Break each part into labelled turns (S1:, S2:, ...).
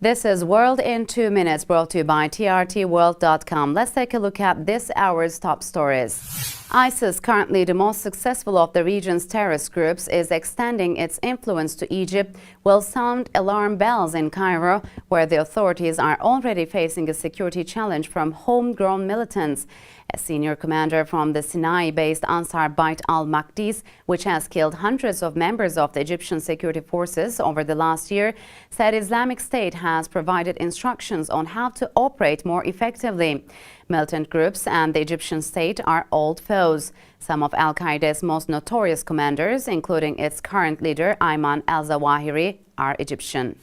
S1: This is World in 2 Minutes, brought to you by trtworld.com. Let's take a look at this hour's top stories. ISIS, currently the most successful of the region's terrorist groups, is extending its influence to Egypt, will sound alarm bells in Cairo, where the authorities are already facing a security challenge from homegrown militants. A senior commander from the Sinai-based Ansar Bayt al-Maqdis, which has killed hundreds of members of the Egyptian security forces over the last year, said Islamic State has provided instructions on how to operate more effectively. Militant groups and the Egyptian state are old foes. Some of al-Qaeda's most notorious commanders, including its current leader Ayman al-Zawahiri, are Egyptian.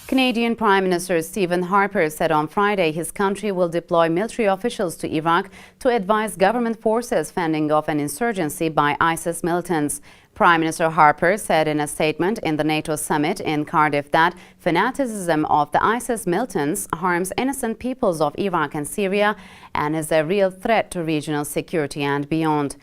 S1: Canadian Prime Minister Stephen Harper said on Friday his country will deploy military officials to Iraq to advise government forces fending off an insurgency by ISIS militants. Prime Minister Harper said in a statement in the NATO summit in Cardiff that fanaticism of the ISIS militants harms innocent peoples of Iraq and Syria and is a real threat to regional security and beyond.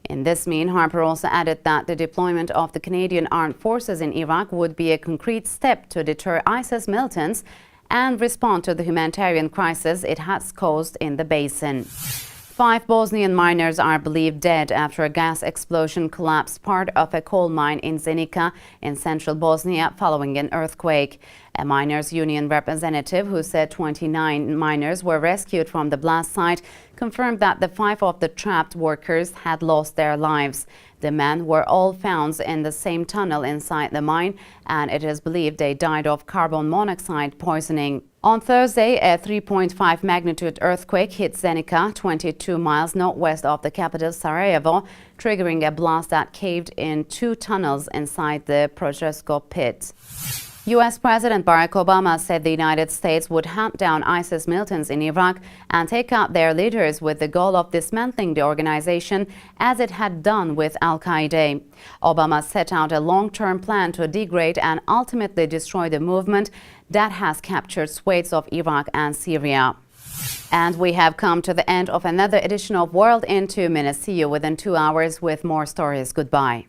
S1: In this mean, Harper also added that the deployment of the Canadian armed forces in Iraq would be a concrete step to deter ISIS militants and respond to the humanitarian crisis it has caused in the basin. 5 Bosnian miners are believed dead after a gas explosion collapsed part of a coal mine in Zenica in central Bosnia following an earthquake. A miners' union representative who said 29 miners were rescued from the blast site confirmed that the 5 of the trapped workers had lost their lives. The men were all found in the same tunnel inside the mine, and it is believed they died of carbon monoxide poisoning. On Thursday, a 3.5 magnitude earthquake hit Zenica, 22 miles northwest of the capital Sarajevo, triggering a blast that caved in 2 tunnels inside the Projesko pit. U.S. President Barack Obama said the United States would hunt down ISIS militants in Iraq and take out their leaders with the goal of dismantling the organization as it had done with al-Qaeda. Obama set out a long-term plan to degrade and ultimately destroy the movement that has captured swathes of Iraq and Syria. And we have come to the end of another edition of World in 2 Minutes. See you within 2 hours with more stories. Goodbye.